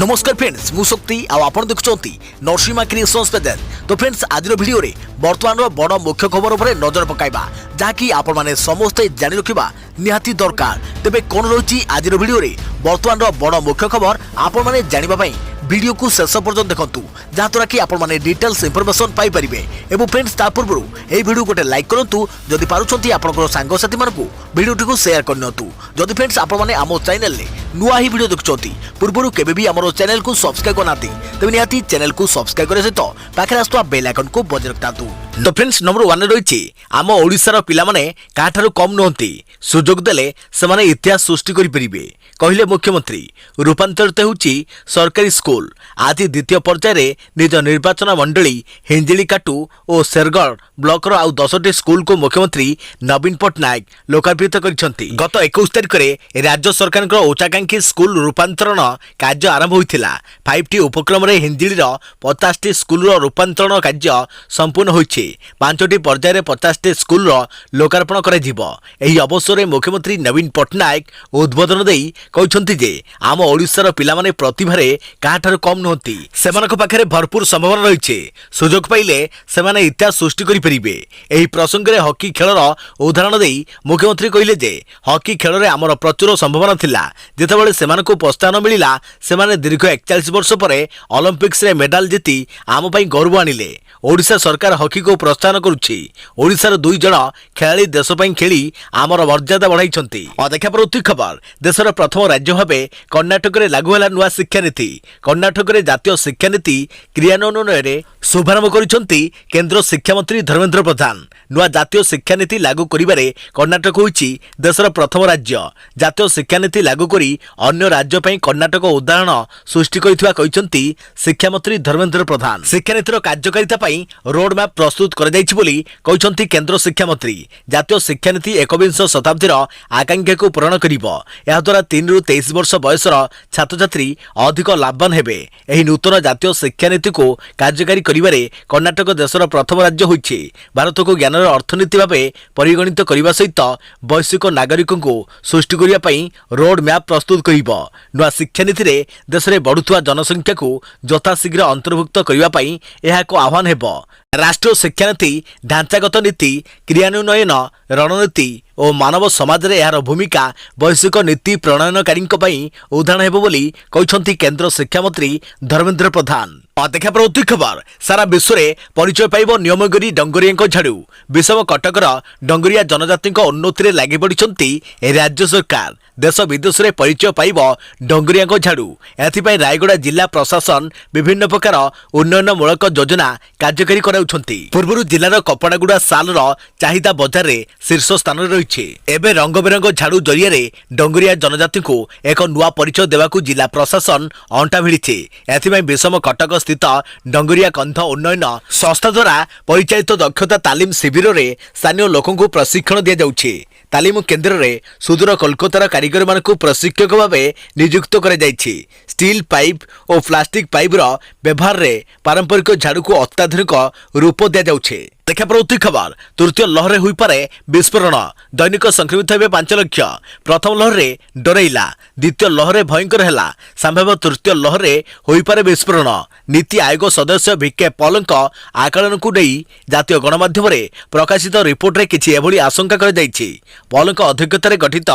नमस्कार फ्रेंड्स मु शक्ति आपण देखुंती नरसिंहा क्रिएशंस पेज। तो फ्रेंड्स आज वीडियो रे वर्तमान बड़ मुख्य खबर उपर नजर पकाइबा जहाँकि आपण माने समस्ते जानि रखिबा निहाती दरकार। तेबे कोन रही आज वीडियो रे वर्तमान बड़ मुख्य खबर आपण माने जानिबा पई वीडियो को शेष पर्यंत देखंतु जहाँद्वारा कि आपण माने डिटेल्स इंफॉर्मेशन पाई परिबे। एवं फ्रेंड्स ता पूर्व ए वीडियो गोटे लाइक करंतु जदि पारुछंती आपनकर सांग साथी मानकु वीडियो को शेयर करनतु। जदि फ्रेंड्स आपण माने आमो चैनल ले नुआ ही वीडियो देखुछंती पूर्व केबे भी हमरो चैनल को सब्सक्राइब करनाती तबे निहाती चैनल को सब्सक्राइब करे सहित पाखे आस्तुवा बेल आइकन को बजाय रखतातु। तो फ्रेंड्स नंबर 1 रही आम ओडिशार पिला माने काठारु कम नहंती सुजोग देले से माने इतिहास सृष्टि करि परिबे कहले मुख्यमंत्री। रूपांतरित होउची सरकारी स्कूल आज द्वितीय पर्याय निज निर्वाचन मंडली हिंजिलीकाटू और शेरगढ़ ब्लॉक आउ 10टी स्कूल को मुख्यमंत्री नवीन पट्टनायक लोकार्पित करिसेंती। गत 21 तारिख में राज्य सरकार उच्चाकांक्षी स्कूल रूपांतरण कार्य आरंभ होइथिला। 5टी उपक्रम रे हिंजिलीर 50टी स्कूल रूपांतरण कार्य संपूर्ण होइछि। 5टी पर्याय 50टी स्कूल लोकार्पण करा जिवो। एही अवसर में मुख्यमंत्री नवीन पट्टनायक उद्बोधन देई कहउछंती जे आम ओडिशार पिला माने प्रतिभारे काठारु कम नहंती सेमानक पाखरे भरपूर संभावना रहिछे। सुजोग पाइले सेमाने इतिहास सृष्टि करि परिबे। एही प्रसंग रे हॉकी खेलर उदाहरण देई मुख्यमंत्री कहिले जे हॉकी खेल रे हमर प्रचुर संभावना थिला। जेतेबेले सेमानकु प्रोत्साहन मिलिला सेमाने दीर्घ 41 वर्ष परे ओलंपिक्स रे मेडल जीति आम पई गौरव आनिले। ओडिशा सरकार हॉकी को प्रोत्साहन करुछि। ओडिशार 2 जण खेलाड़ी देश पई खेली आमर मर्यादा बढ़ाइछंती। अदेखा परवर्ती खबर देशर प्रथम राज्य भाबे कर्णाटक रे लागू होला नुआ शिक्षा नीति। कर्णाटक रे जातीय शिक्षा नीति क्रियान्वयन रे शुभारंभ करिसंती केंद्र शिक्षा मंत्री धर्मेंद्र प्रधान। नुआ जातीय शिक्षा नीति लागू करिबारे कर्णाटक होइछि देशर प्रथम राज्य। जातीय शिक्षा नीति लागू करी अन्य राज्य पई कर्णाटक उदाहरण सृष्टि करिथवा कहिसंती शिक्षा मंत्री धर्मेंद्र प्रधान। शिक्षा नीतिर कार्यकारिता पई रोड मैप प्रस्तुत कर जाइछि बोली कहिसंती केंद्र शिक्षा मंत्री। जातीय शिक्षा नीति 21 शताब्दीर आकांक्षा को पूरण करिवो। या द्वारा 3 रु 23 वर्ष बयसर छात्र छात्री अधिक लाभवान हेबे। एही नूतन जातीय शिक्षा नीति को कार्यकारी करिबारे कर्णाटक देशर प्रथम राज्य होइछि। भारत को ज्ञानर अर्थनीति भाबे परिगणित करिबा सहित वैश्विक नागरिकों को सृष्टि करिया पई रोड मैप प्रस्तुत करिवो। नुआ शिक्षा नीति रे देश रे बढ़ुथुवा जनसंख्या को यथाशीघ्र अंतर्भुक्त करिया पई एहा को आह्वान हेबो। राष्ट्रीय शिक्षा नीति ढांचागत नीति क्रियान्वयन रणनीति और मानव समाज रे यार भूमिका वैश्विक नीति प्रणयनकारी उदाहरण हेबो बोली कहिसंती केंद्र शिक्षा मंत्री धर्मेंद्र प्रधान। देखा परवर्ती खबर सारा विश्व में परिचय पाइब नियमगिरी डंगरिया झाड़ू। विषम कटकर डंगरिया जनजाति उन्नति में लगी पड़ती राज्य सरकार। देश विदेश में परिचय पाइब डंगरिया झाड़ू। एथिपाई रायगड़ा जिला प्रशासन विभिन्न प्रकार उन्नयनमूलक योजना कार्यकारी कराउछंती। पूर्व जिलार कपड़ागुड़ा सालर चाहिदा बजार में शीर्ष स्थान रही। एवं रंग बेरंग झाड़ू जरिए डंगरिया जनजाति को एक नुआ परिचय देवाकू जिला प्रशासन अंटा भिड़ी। एथिपाई विषम कटक स्थित डंगरिया कंध उन्नयन संस्था द्वारा परिचालित दक्षता तालीम शिविर में स्थानीय लोकों को प्रशिक्षण दि जाउछि। तालीम केन्द्र में सुदूर कोलकातार कारीगर मानकु प्रशिक्षक भावे नियुक्त कर जाइछि। स्टील पाइप और प्लास्टिक पाइप व्यवहार रे पारंपरिक झाड़ू को अत्याधुनिक रूप दि जाउछि। देखा परवर्ती खबर तृतीय लहर हुई पारे विस्फोरण। दैनिक संक्रमित हे 5 लाख। प्रथम लहर रे डरैला द्वितीय लहर भयंकर हैला। संभव तृतीय लहर रे हुई पारे विस्फोरण। नीति आयोग सदस्य भिके पॉलଙ୍କ आकलन को नहीं जातीय गणमाध्यम रे प्रकाशित रिपोर्ट रे किछि एभली आशंका कर जाइछि। पॉलଙ୍କ अध्यक्षता रे गठित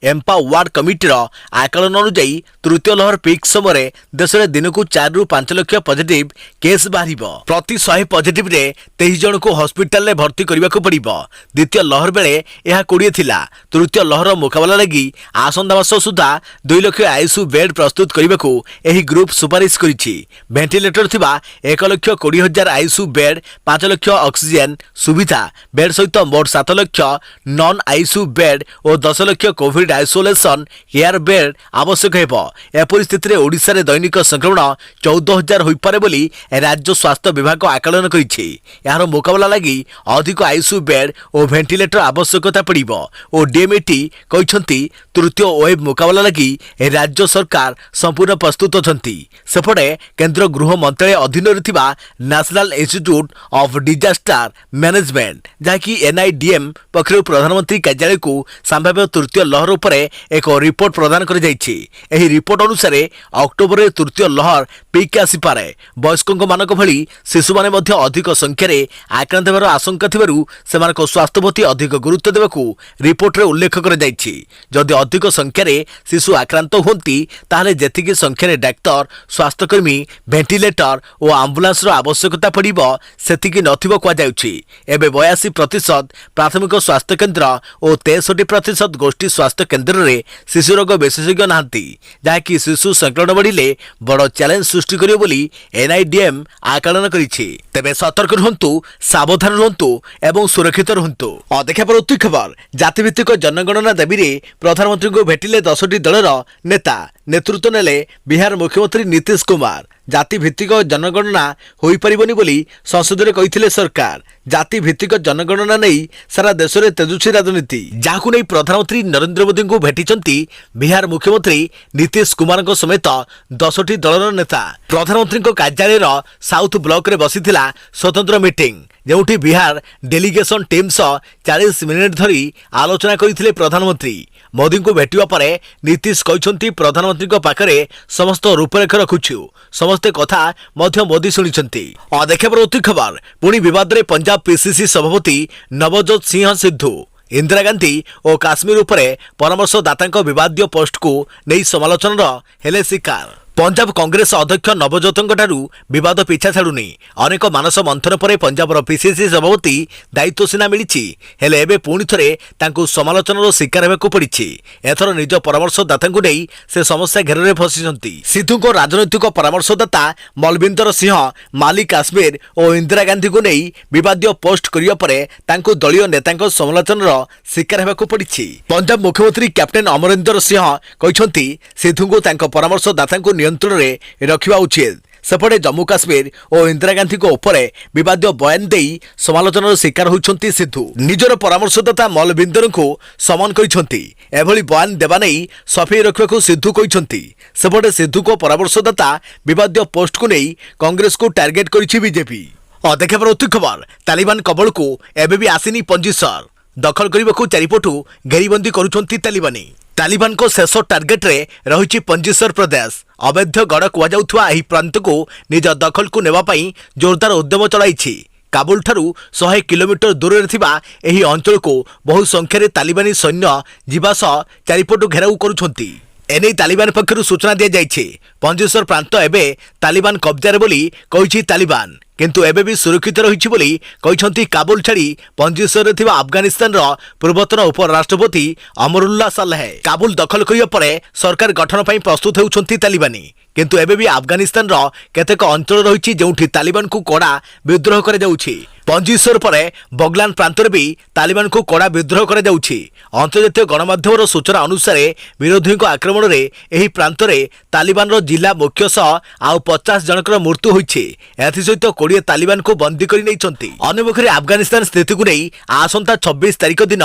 एम्पा वार्ड कमिटीर आकलन अनुसार तृतीय लहर पीक समय देश में दिन को 4 रु 5 लाख पॉजिटिव केस बाहरिबो। प्रति 100 पॉजिटिव रे 23 जन को हॉस्पिटल में भर्ती करने को पड़िबो। द्वितीय लहर बेले यह 20 थिला। तृतीय लहर मुकाबला लगी आसंता मास सुधा 2 लाख आईसीयू बेड प्रस्तुत करने को एही ग्रुप सुपारिश करिछि। वेंटिलेटर थिबा 1,20,000 आईसीयू बेड 5 लाख ऑक्सीजन सुविधा बेड सहित मोट 7 लाख नॉन आईसीयू बेड और 10 lakh Covid isolation care bed आवश्यक हेबो। ए परिस्थिति रे ओडिसा रे दैनिक संक्रमण 14,000 होई पारे बोली राज्य स्वास्थ्य विभाग आकलन करिछि। यार मुकाबला लगी अधिक आईसीयू बेड और भेंटिलेटर आवश्यकता पड़िबो और डीएमईटी कहते तृतीय वेब मुकाबला लगी राज्य सरकार संपूर्ण प्रस्तुत अछंती। सेपटे केंद्र गृह मंत्रालय अधीन national institute of disaster management जहाँकि एनआईडीएम पक्षर प्रधानमंत्री कार्यालय को संभाव्य तृतीय लहर उपर एक रिपोर्ट प्रदान कर रिपोर्ट अनुसार अक्टोबर में तृतीय लहर पीक आसीपे। वयस्कों मानक भली शिशु माने मध्य अधिक संख्यार आक्रांत होवार आशंका थिबारु सेमानक स्वास्थ्य प्रति अधिक गुरुत्व देवाकू रिपोर्ट रे उल्लेख कर जायछि। जदि अधिक संख्यार शिशु आक्रांत होती ताहले जेतिकी संख्यार डाक्तर स्वास्थ्यकर्मी भेंटिलेटर और आंबुलांस आवश्यकता पड़िबो सेतिकी नथिबो कुआ जाउछि। एबे 82% प्राथमिक स्वास्थ्य केन्द्र और 63% गोष्ठी स्वास्थ्य केन्द्र रे शिशु रोग विशेषज्ञ नाहांती जहाँकि शिशु संक्रमण बढ़िले बड़ चैलेंज सृष्टि करियो बोली एनआईडीएम आकलन करिछि। तेबे सतर्क रहंतु, सावधान रहंतु एवं सुरक्षित रहंतु। देखा परवर्ती खबर जातिभित्तिक जनगणना दाबी रे प्रधानमंत्री को भेटिले 10टी दलर नेता नेतृत्व नेले बिहार मुख्यमंत्री नीतीश कुमार। जाति भित्तिक जनगणना होई परिबनी बोली संसद रे कहिथिले सरकार। जाति भित्तिक जनगणना नहीं सारा देश में तेजुछि राजनीति जहां नहीं प्रधानमंत्री नरेंद्र मोदी को भेटिचंती बिहार मुख्यमंत्री नीतीश कुमार को समेत 10टी दलर नेता। प्रधानमंत्री कार्यालय साउथ ब्लॉक रे बसीथिला स्वतंत्र मीटिंग जोठी बिहार डेलीगेशन टीम सह 40 मिनिट धरी आलोचना करथिले प्रधानमंत्री। मोदी को भेटिवा परे नीतीश कहते प्रधानमंत्री पाखरे समस्त रूपरेख रखुछु समस्ते कथा मध्य मोदी शुणिछंती। देखा परवर्ती खबर पुणी विवाद रे पंजाब पीसीसी सभापति नवजोत सिंह सिद्धू इंदिरा गांधी और काश्मीर उपरे परामर्शदाता विवादीय पोस्ट को नहीं समालोचना हेले शिकार। पंजाब कांग्रेस अध्यक्ष नवजोतों विवाद पिछा छाड़ुनी। अनेक मानस मंथन पर पंजाब पीसीसी सभापति दायित्व सीना मिली हेले एबे पुणी थरे तांकु समालोचनार शिकार होगा पड़ी। एथर निज परामर्शदाता नहीं से समस्या घेर में फसी। सिद्धू को राजनैतिक परामर्शदाता मलविंदर सिंह माली काश्मीर और इंदिरा गांधी को नहीं विवादीय पोस्ट करने पर दलीय नेता समालोचनार शिकार होगा पड़ी। पंजाब मुख्यमंत्री कैप्टेन अमरिंदर सिंह कहते सिद्धू को परामर्शदाता नियंत्रण रे रखिबा उचित। सेपटे जम्मू काश्मीर और इंदिरा गांधी को उपरे विवादीय बयान दे समालोचनार शिकार होइछंती सिद्धू। निजर परामर्शदाता मलविंदर को समन करिछंती एभली बयान देबा नै सफेई रखिबाकू सिद्धू कहिछंती। सेपटे सिद्धू को परामर्शदाता विवादीय पोस्ट को नहीं कांग्रेस को टार्गेट करिछि बीजेपी। देखा परवर्ती खबर तालिबान कबल को एबे भी आसिनी पंजीसर दखल करने चारिपटू घेरीबंदी करुछंती तालिबानी। तालिबान को शेष टार्गेट रे रही पंजीसर प्रदेश। अवैध गढ़ कुआ प्रांत को निज दखल को नेवा पई जोरदार उद्यम चलाई। काबुल ठारू 100 किलोमीटर दूर में अंचल को बहु संख्यार तालिबानी सैन्य जीवा सह चारिपटू घेराव करुछंती। एने तालिबान पक्षर सूचना दी जाइए पंजीसर प्रांत एबे तालिबान कब्जार बोली कहिछि तालिबान किंतु एबे भी सुरक्षित रही बोली कहते काबुल छाड़ी पंजीसर रे थिबा अफगानिस्तान रो पूर्वतन उपराष्ट्रपति अमरुल्लाह सालेह। काबुल दखल करिया परे सरकार गठन पई प्रस्तुत हेउछंती तालिबानी किंतु एबे भी अफगानिस्तान रो केतेक अंचल रही जोठी तालिबान को कड़ा विद्रोह कर जाउछि। पंजीसर परे बगलान प्रांत रे भी तालिबान को कड़ा विद्रोह कर जाउछि। अंतर्जातीय गणमाध्यम सूचना अनुसार विरोधी आक्रमण रे एही प्रांत रे तालिबान रो जिला मुख्य सह आउ 50 जनकर मृत्यु होइछि। एथि सहित 20 तालिबान को बंदी कर नहीं। अन्यमुखरे अफगानिस्तान स्थिति को नहीं आसंता 26 तारिख दिन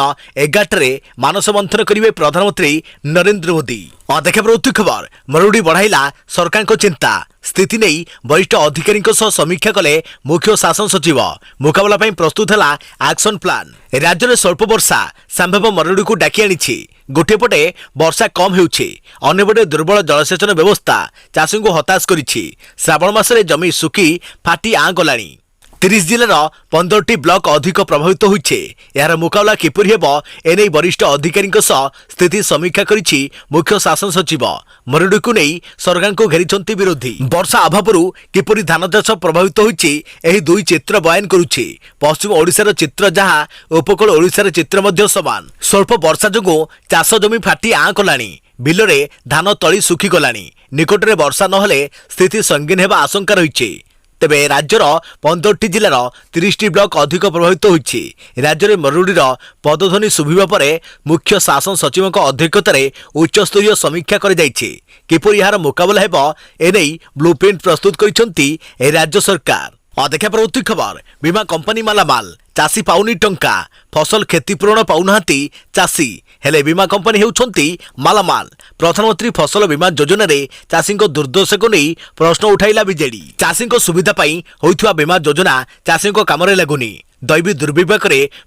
11 मानस मंथन करेंगे प्रधानमंत्री नरेंद्र मोदी। देखा परवर्ती खबर मरुड़ी बढ़ाइला सरकार को चिंता स्थिति नहीं वरिष्ठ अधिकारी समीक्षा कले मुख्य शासन सचिव। मुकाबला प्रस्तुत है एक्शन प्लान। राज्य में स्वल्प वर्षा संभव मरुड़ी को डाकी आनी। गोटे पटे वर्षा कम होउछि अन्यपटे दुर्बल जलसेचन व्यवस्था चाषी को हताश करिछि। श्रावण मासरे जमी सुखी फाटी आँ गलानी। 30 जिलार 15टी ब्लॉक अधिक प्रभावित होइछे। यार मुकाबला किपरि हेबो एनै वरिष्ठ अधिकारी स्थिति समीक्षा करिछि मुख्य शासन सचिव। मरुड़ी को नहीं सरकार को घेरिछंती विरोधी। वर्षा अभावरू किपरि धान चाष प्रभावित होइछि एही दुई चित्र बयान करुछि। पश्चिम ओडिशार चित्र जहां उपकूल ओडिशार चित्र मध्य समान। स्वल्प वर्षा जोगु चाष जमी फाटी आँ कलानी। बिलरे धान तली सुखी गलानी। निकटरे वर्षा नहले स्थिति संगीन हेबा आशंका रहिछि। तेबे राज्यर 15टी जिलार 30टी ब्लॉक अधिक प्रभावित होइछि। राज्य में मरुड़ीर पदध्वनि शुभिबा परे मुख्य शासन सचिव अध्यक्षतार उच्चस्तरीय समीक्षा कर जाइछि। किपरि यार मुकाबला हेबो एनै ब्लूप्रिंट प्रस्तुत करिसंती राज्य सरकार। देखा परवर्ती खबर बीमा कंपनी मालामाल चाषी पाउनी टंका फसल क्षतिपूरण पाउनाहांती चाषी हेले बीमा कंपनी हेउछंती मालामाल। प्रधानमंत्री फसल बीमा योजना रे चाषी दुर्दशा को नहीं प्रश्न उठाइला बीजेडी। चाषी सुविधा पाई होइथुवा बीमा योजना चाषी काम लगुनी। दैवी दुर्विपाक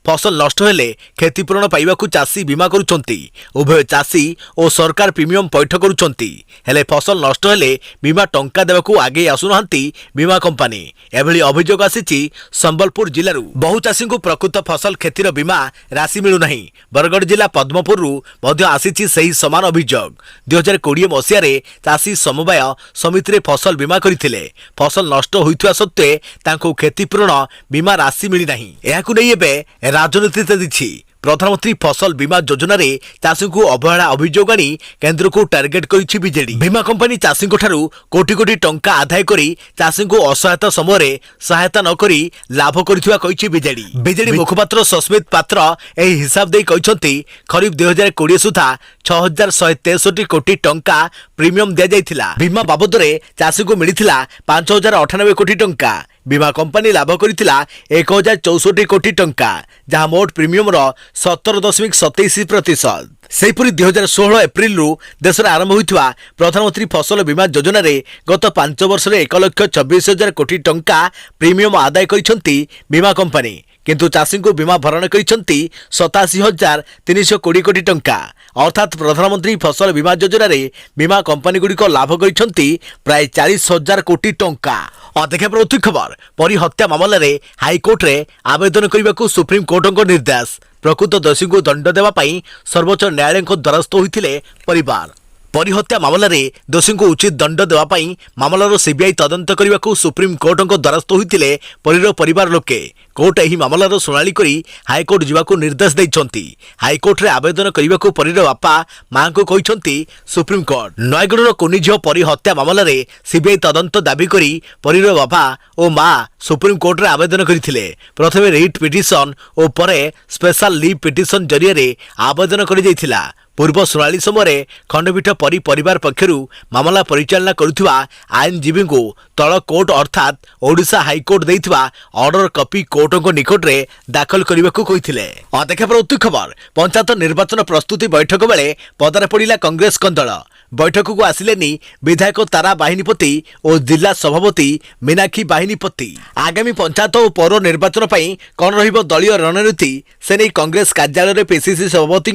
फसल नष्ट हेले क्षतिपूरण पाइबाकू चाषी बीमा करुछंती। उभय चाषी और सरकार प्रीमियम पैठ करुछंती हेले फसल नष्ट हेले बीमा टंका देबाकू आगे आसुनाहांती बीमा कंपनी। एभली अभियोग आसीची संबलपुर जिल्लारू बहु चाषी को प्रकृत फसल क्षतिर बीमा राशि मिलू नहीं। बरगढ़ जिला पद्मपुर मध्य आसीची सही समान अभियोग। 2020 मसीह चाषी समवाय समिति रे फसल बीमा करथिले। फसल नष्ट होइथुवा सत्वे तांको क्षतिपूरण बीमा राशि मिली नहीं। एहाकु नै एबे राजनीति तेजिछि। प्रधानमंत्री फसल बीमा योजना रे चाषी को अवहेला अभियोग आनी केंद्र को टार्गेट करिछि बीजेडी। बीमा कंपनी चाषी ठारू कोटी कोटी टंका आदाय करी चाषी को असहायता समय सहायता न करी लाभ करिथिबा कहिछि बीजेडी। बीजेडी मुखपात्र सस्मित पात्र एही हिसाब देई कहिसंती खरीफ 2020 सुधा 6163 कोटी टंका प्रीमियम दिया जाइथिला। बीमा बाबद रे चाषी को मिलिथिला 5098 कोटी टंका। बीमा कंपनी लाभ करिथिला 1064 कोटी टंका जहां मोट प्रीमियम रो 17.27%। सेहीपरि 2016 एप्रिल रु देश में आरंभ होइथिबा प्रधानमंत्री फसल बीमा योजना रे गत 5 वर्ष रे 1,24,000 कोटी टंका प्रीमियम आदाय करिसंती बीमा कंपनी। किंतु चाषी को बीमा भरण करिसंती 87,320 कोटी टंका। अर्थात प्रधानमंत्री फसल बीमा योजना रे बीमा कंपनी गुड़िक लाभ करिसंती प्राय 40,000 कोटी टंका। देखा प्रति खबर परी हत्या मामला रे हाईकोर्ट रे आवेदन करने को सुप्रीम कोर्ट निर्देश। प्रकृत दोषी को दंड देवा पई सर्वोच्च न्यायालय द्वारस्थ होइथिले परिवार। परी हत्या मामला रे दोषी को उचित दंड देवा पई मामलार सीबीआई तदंत करने को सुप्रीम कोर्ट द्वारस्थ होइथिले परीर परिवार लोके। कोर्ट एही मामलार सुनाली करी हाईकोर्ट जीवाको निर्देश दैछंती। हाईकोर्ट रे आवेदन करने को परीर बापा मां को कहिसंती सुप्रीम कोर्ट। नयगढ़ कुनी झियो परी हत्या मामला रे सीबीआई तदंत दाबी करी परीर बापा और मां सुप्रीम कोर्ट रे आवेदन करथिले। प्रथमे रिट पिटिशन और परे स्पेशल लीव पिटिशन जरिया रे आवेदन करि जाइथिला। पूर्व सुनाली समय खंडपीठ परी परिवार पक्षरु मामला परिचालना करुथिबा आईनजीवी को तल कोर्ट अर्थात ओडिशा हाईकोर्ट देइथिबा ऑर्डर कॉपी कोर्ट को निकट रे दाखल करने को कहिथिले। देखा प्रति खबर पंचायत निर्वाचन प्रस्तुति बैठक बेले पदार पड़िला कांग्रेस कंदल। बैठक को आसिलेनी विधायक तारा बाहिनीपति और जिला सभापति मीनाक्षी बाहिनीपति। आगामी पंचायत और पौर निर्वाचन पई कौन रहिबो दलीय रणनीति से नहीं कांग्रेस कार्यालय रे पीसीसी सभापति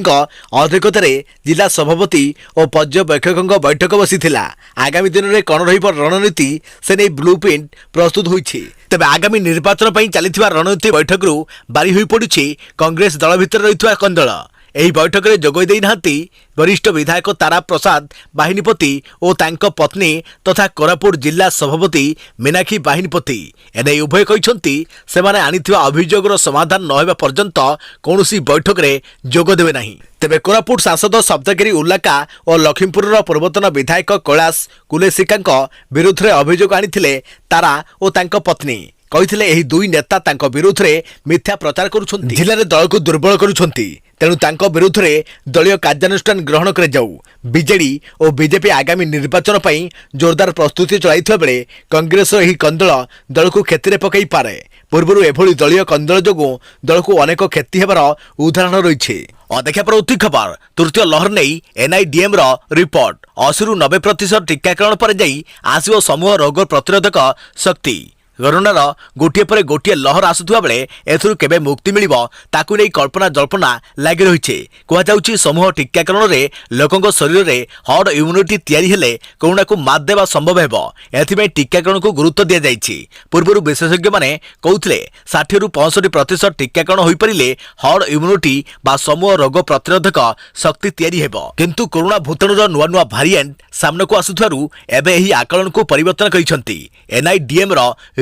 अध्यक्षता रे जिला सभापति और पर्यवेक्षकों बैठक बसीथिला। आगामी दिन में कौन रहिबो रणनीति से नहीं ब्लूप्रिंट प्रस्तुत होइछि। तेबे आगामी निर्वाचन पई चलिथिबा रणनीति बैठक रु बारी होई पड़ुछि कांग्रेस दल भितर रहिथिबा कंदल। एही बैठक रे जोगई देई नांती वरिष्ठ विधायक तारा प्रसाद बाहिनीपति और तांको पत्नी तथा कोरापुट जिला सभापति मीनाक्षी बाहिनीपति। एने उभय कहिसंती सेमाने आनिथिबा अभियोगर समाधान न हेबा पर्यंत कोनोसी बैठक रे जोग देबे नाही। तेबे कोरापुट सांसद शब्दगिरी उल्लाका और लखीमपुर पूर्वतन विधायक कैलाश कुलेसिका विरुद्ध रे अभियोग आनिथिले तारा और तांको पत्नी। कहिथिले एही दुई नेता तांको विरुद्ध रे मिथ्या प्रचार करुछंती, जिल्ला रे दल को दुर्बल करुछंती। तेणु तांको विरुद्ध रे दलीय कार्यानुष्ठान ग्रहण करे जाऊ। बीजेडी और बीजेपी आगामी निर्वाचन पई जोरदार प्रस्तुति चलाइथिबा बेले कांग्रेस एही कंदल दल को क्षति पकई पारे। पूर्व एभली दलीय कंदल जोगु दल को अनेक क्षति हेबार उदाहरण रही। देखा प्रति खबर तृतीय लहर नहीं एनआईडीएम रिपोर्ट 80 ରୁ 90% टीकाकरण पर जाई आसिबो समूह रोग प्रतिरोधक शक्ति। कोरोनार गोटे पर गोटे लहर आसुवा बेले एथुरु केबे मुक्ति मिलिबो ताकु नै कल्पना जल्पना लागि रहिছে। कुहाଯାଉଛି समूह टीकाकरण रे लोकंक शरीर रे हर्ड इम्यूनिटी तयारी हेले कोरोना को मात देबा संभव हेबो। एथिबे टीकाकरण को गुरुत्व दिया जाइछि। पूर्वरु विशेषज्ञ माने कहउथिले 60 ରୁ 65% टीकाकरण होई परिले हर्ड इम्यूनिटी बा समूह रोग प्रतिरोधक शक्ति तयारी हेबो। किंतु कोरोना भूताणुर नुआ नुआ भारिएंट सामने को आसुथारु एबे एही आकलन को परिवर्तन करिसंती। एनआईडीएम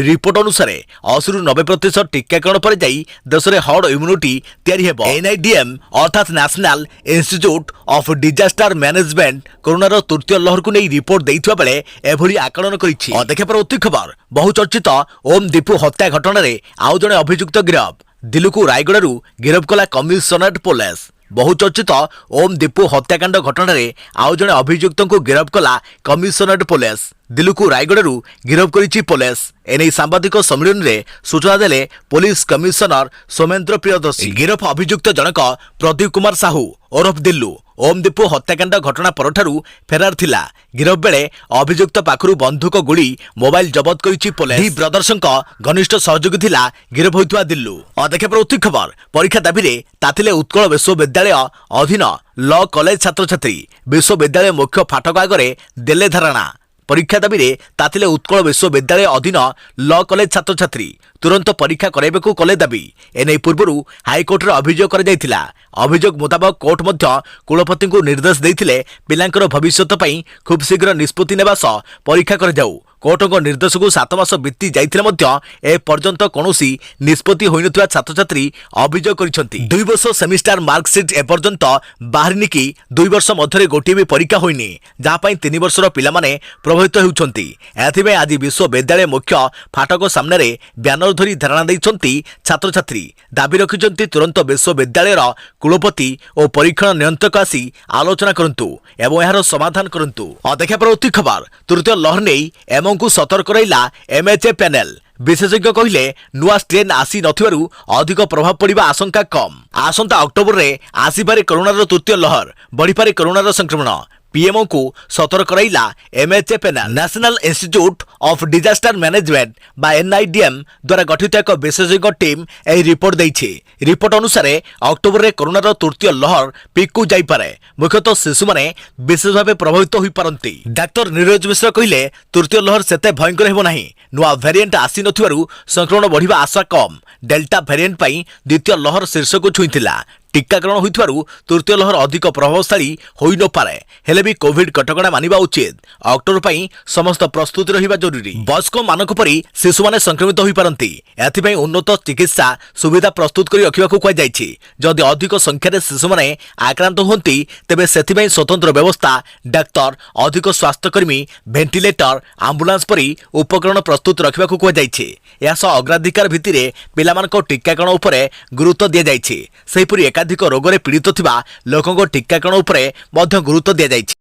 रिपोर्ट अनुसार 80 ରୁ 90% टीकाकरण पर जाई देश में हर्ड इम्यूनिटी तैयारी हेबो। एनआईडीएम अर्थात national institute of disaster management कोरोनार तृतीय लहर को नहीं रिपोर्ट देइथिबा बेले एभली आकलन करिछि। देखा परवर्ती खबर बहुचर्चित ओम दीपू हत्या घटना रे आउ जणे अभियुक्त गिरफ। दिल्ली को रायगढ़ गिरफ कला कमिशनरेट पुलिस। बहुचर्चित ओम दीपू हत्याकांड घटना रे आउ जणे अभियुक्त को गिरफ कला कमिशनरेट पुलिस। दिल्लू को रायगढ़ गिरफ करिछि पुलिस। एने सांबादिक सम्मेलन में सूचना देले पुलिस कमिशनर सोमेन्द्र प्रियदर्शी। गिरफ अभियुक्त जनक प्रदीप कुमार साहू ओरफ दिल्लू ओम दीपू हत्याकांड घटना परठारू फेरार थिला। गिरफ बेले अभियुक्त पाखरु बंधुक गुड़ी मोबाइल जबत करिछि पुलिस। दी ब्रदर्संक घनिष्ठ सहयोगी थिला गिरफ होइतवा दिल्लू। अदेखे प्रवृत्ति खबर परीक्षा दाबी रे तातिले उत्कल विश्वविद्यालय अधीन लॉ कॉलेज छात्र छात्री। विश्वविद्यालय मुख्य फाटक आगरे देले धारणा। परीक्षा दाबी रे तातिले उत्कल विश्वविद्यालय अधीन लॉ कॉलेज छात्र छात्री तुरंत परीक्षा कराइबाकू कले दाबी। एने पूर्वरु हाईकोर्ट रे अभियोग करा जायतिला। अभियोग मुताबक कोर्ट मध्य कुलपति को निर्देश देइथिले पिलांकर भविष्यत पई खूब शीघ्र निष्पत्ति नेबा सह परीक्षा कर जाऊ। कोर्ट को निर्देश को 7 मास बीती जाइथिले मध्य ए पर्यंत कोनोसी निष्पत्ति होइनथुवा छात्र छात्री अभियोग करिसंती। 2 वर्ष सेमिस्टर मार्कशीट ए पर्यंत बाहरिनी कि 2 वर्ष मध्यरे गोटी भी परीक्षा होइनी, जहा पई 3 वर्षर पिला माने प्रभावित होउछंती। एथिबे आज विश्वविद्यालय मुख्य फाटक सामने रे ब्यानर धरी धारणा दैछंती छात्र छात्री। दाबी रखिछंती तुरंत विश्वविद्यालय कुलपति और परीक्षण नियंत्रक आसी आलोचना करंतु एवं यार समाधान करंतु। अदेखा परवर्ती खबर तृतीय लहर नहीं एवं को सतर्क रहिला एमएचए पैनल। विशेषज्ञ कहिले नुआ स्ट्रेन आसी नथिबारु अधिक प्रभाव पड़िबा आशंका कम। आसंता अक्टोबर रे आसीपारे कोरोनार तृतीय लहर बढ़िपारे कोरोनार संक्रमण। पीएमओ को सतर्क कराइला MHA panel. National institute of disaster management बा एनआईडीएम द्वारा गठित एक विशेषज्ञ टीम ए रिपोर्ट दैछि। रिपोर्ट अनुसार अक्टोबर रे कोरोनार तृतीय लहर पीक को जाई पारे। मुख्यतः शिशु माने विशेष भाव प्रभावित होई पारंती। डाक्टर नीरज मिश्र कहिले तृतीय लहर सेते भयंकर हेबो नाही। नुआ वेरिएंट आसी नथिबारु संक्रमण बढ़िबा आशा कम। डेल्टा वेरिएंट पई द्वितीय लहर शीर्ष को छुईथिला। टीकाकरण होइथवारु तृतीय लहर अधिक प्रभावशाली होई न पारे। हेले भी कोविड कटकणा मानिबा उचित। अक्टोबर पई समस्त प्रस्तुति रहिबा जरूरी। वयस्क मानक परि शिशु माने संक्रमित होई पारंती। एथिपई उन्नत चिकित्सा सुविधा प्रस्तुत करी रखिबाकू कहि जायछि। जदि अधिक संख्यारे शिशु माने आक्रांत होंती तेबे सेथिपई स्वतंत्र व्यवस्था, डाक्तर, अधिक स्वास्थ्यकर्मी, वेंटिलेटर, एम्बुलेंस परि उपकरण प्रस्तुत रखिबाकू कहि जायछि। यास अग्राधिकार भित्तिरे पिलामानक टीकाकरण उपरे गुरुत्व दिया जायछि। सेहिपरि एकाधिक रोगरे पीड़ित थिबा लोकंक टीकाकरण उपरे मध्य गुरुत्व दिया जायछि।